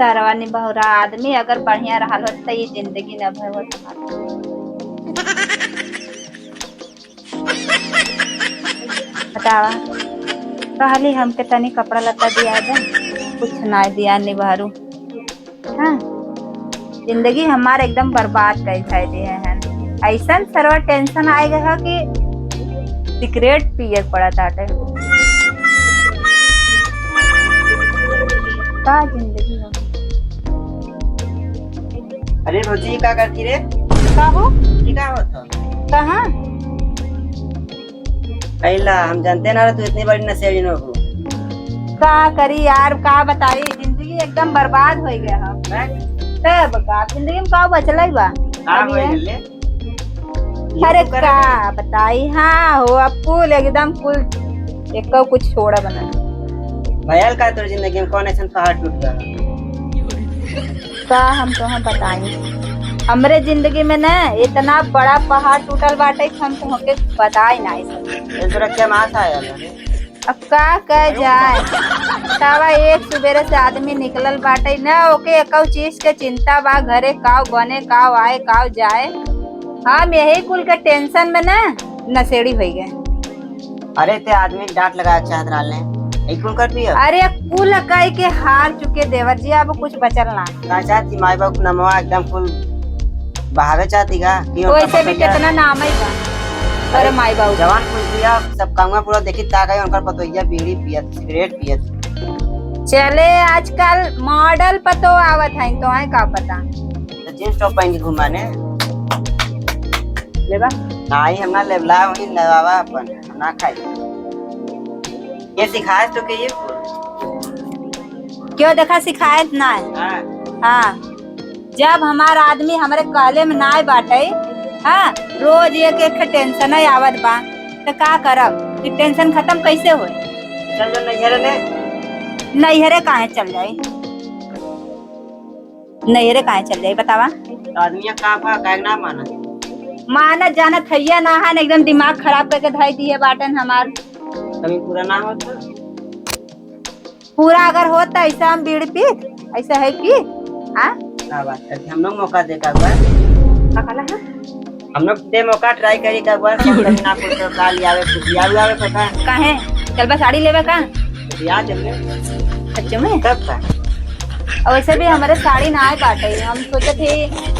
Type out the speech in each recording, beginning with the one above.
तरवा निभौरा आदमी अगर बढ़िया रहा हो तो ये जिंदगी न भय हो बतावा कहली हमके तनी कपड़ा लत्ता दिया दे कुछ ना दिया निभारू। हाँ जिंदगी हमारे एकदम बर्बाद कर दिए हैं। ऐसा सर्व टेंशन आएगा कि सिगरेट पिए पड़ा ताटे का जिंदगी हो। अरे भौजी का करती रे? काहो ये का होता? कहाँ अइला हम जानते ना तू इतनी बड़ी नशेड़ी न हो। का करी यार का बताई जिंदगी एकदम बर्बाद हो गया हम। तब का जिंदगी में का बचल बा अरे का बताई। हाँ हो अब कुल एकदम कुल एक कुछ छोड़ा बना भयल का तोर जिंदगी में कौन ऐसा पहाड़ टूट गया? का हम तो हम बताई हमरे जिंदगी में ना इतना बड़ा पहाड़ टूटल बाटे हम तो हमके बताई ना तोरा क्या मास आया? अब का कह जाए तवा एक सुबेरे से आदमी निकलल बाटे ना ओके एक चीज के चिंता बा घरे काव बने काव आए काव जाए। हम यही कुल के टेंशन में ना नशेड़ी हो गए। अरे ते आदमी डांट लगाया चाहत रहले एक कुल कर पियो। अरे कुल कह के हार चुके देवर जी अब कुछ बचल ना का चाहती माई बाप नमवा एकदम कुल बहावे चाहती का कि वैसे भी कितना नाम है बा। अरे माई बाबू जवान कुल पिया सब कामगा पूरा देखी ताकि उनकर पतोइया बीड़ी पियत सिगरेट पियत। चले आजकल मॉडल पतो आवत है तो है का पता तो जींस टॉप पहन के घुमाने लेबा नहीं हमना लेबला वही लेवावा अपन ना खाई। ये सिखाए तो के ये क्यों देखा सिखायत ना है। हां हाँ जब हमारा आदमी हमारे कहले में ना बाटे। हाँ रोज एक एक टेंशन आवत बा तो का करब कि टेंशन खत्म कैसे हो। चल जो नैहरे ने नैहरे काहे चल जाए नैहरे काहे चल जाए बतावा। आदमिया का ना माना मानत जानत थैया ना है एकदम दिमाग खराब करके धाई दिए बाटन हमार। कभी पूरा ना होता पूरा अगर होता ऐसा हम बीड़ी पीत ऐसा है कि हाँ क्या बात करते हम लोग मौका दे का बार हम लोग दे मौका ट्राई करी का बार ना पुल काल आवे कुछ आवे पता काहे चल बस साड़ी लेवे का याद है सच में तब का। और वैसे भी हमारे साड़ी ना आए बाटे हम सोचे थे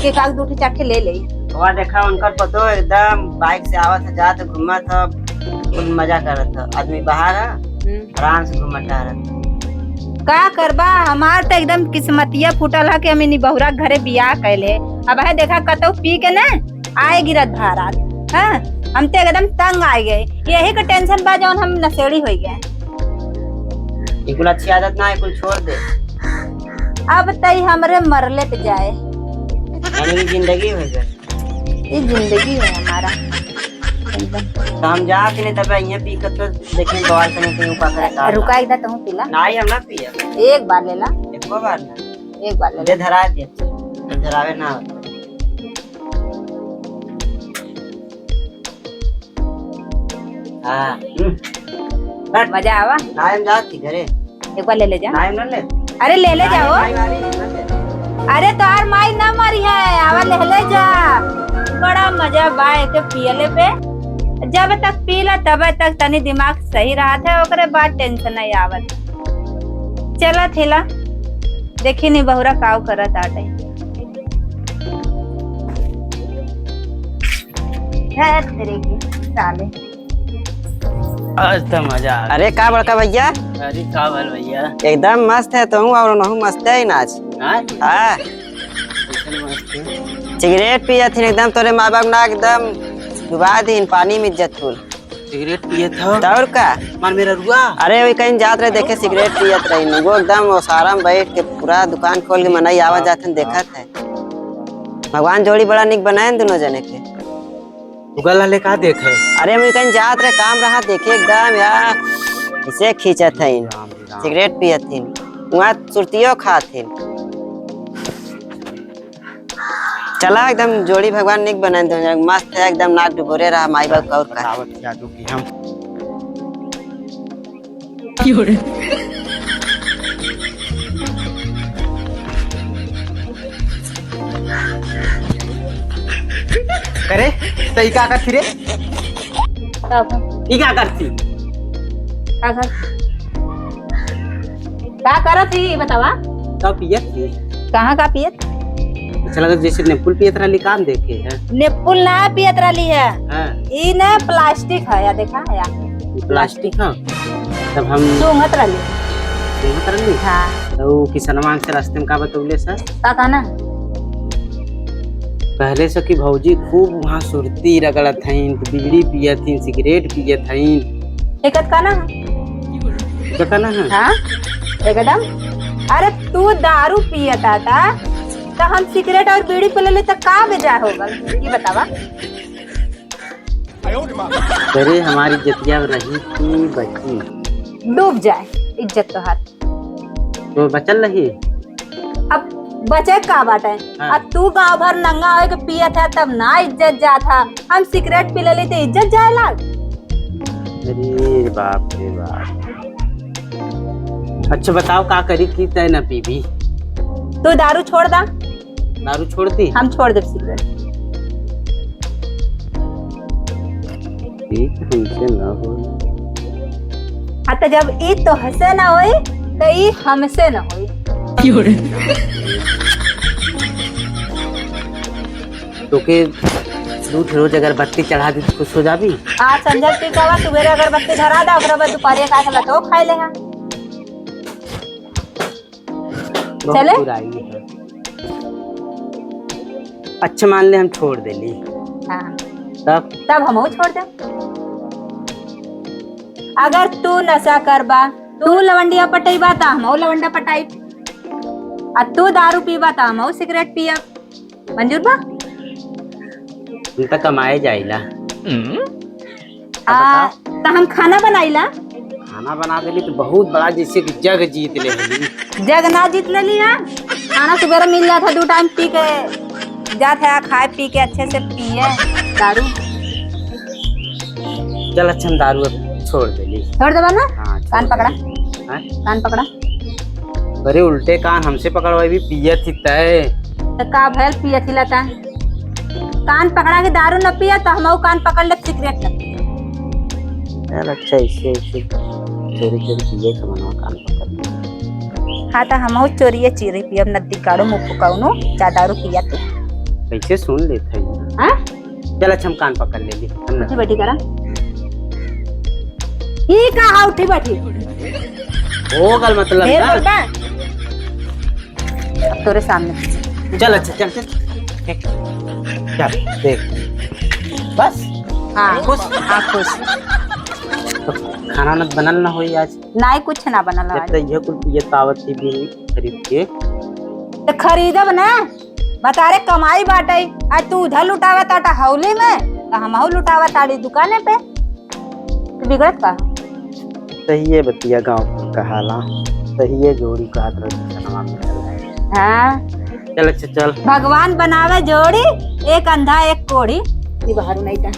कि काग दूठी चाटे ले ले। वहाँ देखा उनका पतो एकदम बाइक से आवत था जात घूमा था उन मजा कर रहा था आदमी बाहर आराम से घूमता रहा। का करबा हमार तो एकदम किस्मतिया फूटल है कि हम बहुरा घरे बियाह कैले। अब है देखा कतो पी के ना आए गिरत भारत। हाँ हम तो एकदम तंग आ गए यही का टेंशन बा जौन हम नशेड़ी हो गए। कुल अच्छी आदत ना है कुल छोड़ दे। अब तई हमरे मरले पे जाए यानी जिंदगी हो गई ये जिंदगी है हमारा। तो हम जा के नहीं तब यहाँ पी कर तो देखिए बवाल करने के ऊपर करे रुका एकदम तुम पिला नहीं हम ना पिया एक बार ले ला एक बार ना एक बार ले दे धरा दे धरावे ना हाँ मजा आवा नहीं हम जाती घरे एक बार ले ले जा। नहीं ना ले अरे ले ले जाओ अरे तार माई ना मरी है आवा ले ले जा बड़ा मजा बा के पियले पे। जब तक पीला तब तक तनी दिमाग सही रहा था ओकरे बाद टेंशन नहीं आवत। चला थेला देखी नहीं बहुरा काव करत आटे है तेरे की साले। आज तो मजा आ अरे का बड़का भैया अरे का बोल भैया एकदम मस्त है तुम और नहु मस्त है नाच। हाँ सिगरेट पिया थी एकदम तोरे माँ बाप ना एकदम डुबा दी पानी में इज्जत फूल सिगरेट पिए था और का मान मेरा रुआ। अरे वही कहीं जात रहे देखे सिगरेट पियत रही वो एकदम ओसारा में बैठ के पूरा दुकान खोल के मनाई आवाज जाते देखा था। भगवान जोड़ी बड़ा निक बनाए दोनों जने के गला ले का देखे। अरे मैं कहीं जात रहे काम रहा देखे एकदम यार इसे खींचत है सिगरेट पियत थी वहाँ सुरतियों खात थी। चला एकदम जोड़ी भगवान निक बनाए दो मस्त है एकदम नाक डुबोरे रहा माई बाप और का हम करे तो ई का करती रे? तब ई का करती? का करत ही बतावा? तो पियत थी। कहाँ का पियत? अच्छा लगा जैसे नेपुल पियत रही काम देखे है। नेपुल ना पियत रही है, हाँ ई ना प्लास्टिक है, या देखा है या प्लास्टिक हाँ। तब हम सूंघत रही। देखत रही। हाँ तो किसनमान से रास्ते में का बतौले सर? का ना पहले से कि भौजी खूब वहाँ सुरती रगड़त हईन, बीड़ी पियत हईन, सिगरेट पियत हईन। एकत का ना देखा ना है? हाँ एकदम। अरे तू दारू पियता था तो हम सिगरेट और बीड़ी पी ले तो का बेजार होगा ये बतावा? अरे हमारी जतिया रही थी बची, डूब जाए इज्जत तो हाथ। तो बचल रही। अब बचे का बाटे? हाँ। अब तू गाँव भर नंगा हो के पिया था तब ना इज्जत जा था, हम सिगरेट पी ले तो इज्जत जाए लाग। अरे बाप रे बाप। अच्छा बताओ का करी की तय न पीबी? तू दारू छोड़ दा, दारू छोड़ती? हम छोड़ दे सिगरेट। ठीक हमसे ना हो। हाँ तो जब ई तो हंसे ना होई तो ई हमसे ना होई। तो के दूध रोज अगर बत्ती चढ़ा दी तो खुश हो जाबी? आज संजय की कवा सुबेरे अगरबत्ती धरा दा, ओकरा बाद दोपहरिया का के लतो खाई ले हा। बहुत चले? बुराई है। अच्छा मान ले हम छोड़ देली, हाँ तब हम छोड़ दे। अगर तू नशा करबा, तू लवंडिया पटेबा ता हम लवंडा पटाई, आ तू दारू पीबा ता हम सिगरेट पियब। मंजूर बा? हम तक कमाए जाइला। तो हम खाना बनाईला। खाना बना देली तो बहुत बड़ा जैसे कि जग जीत ले हली। जग ना जीत ले लिया, खाना सुबह मिल जाता, 2 टाइम पी के जात है, खाए पी के अच्छे से पिए दारू। चल अच्छा हम दारू अब छोड़ देली। छोड़ देबा ना? हाँ, कान छोड़ पकड़ा, देली। हाँ? कान पकड़ा। अरे उल्टे कान हमसे पकड़वाई भी पियत ही तय। तो का भैल पिया थिलता? कान पकड़ा के दारू न पिया तो हम कान पकड़ ले सिगरेट न पिया। यार अच्छा ऐसे ऐसे चोरी चोरी पिए का मनवा कान पकड़। हाँ तो हम चोरिए चीरे पियब, नदी काड़ो मुँह फुकाउनो चा दारू पिया तो। कैसे सुन लेते हैं? हाँ चल अच्छा हम कान पकड़ ले ली। उठी बैठी करा। ही कहा उठी बैठी? हो गल मतलब ढेर ना। बोलता है? अब तोरे सामने। चल अच्छा चल चल चल देख बस। हाँ खुश? हाँ खुश। तो खाना न बनल ना होई आज? नहीं कुछ ना बनल जब आज। तक ये कुल ये तावत थी भी खरीद के तो खरीदब ना, बता रे कमाई बाटे। आज तू उधर लुटावा ताटा हौली में, तो हम लुटावा ताड़ी दुकाने पे। तो बिगड़त का? सही है बतिया गाँव का हाला, सही है जोड़ी का हाथ हाँ चल अच्छा चल। भगवान बनावे जोड़ी, एक अंधा एक कोढ़ी। ये बाहर नहीं था।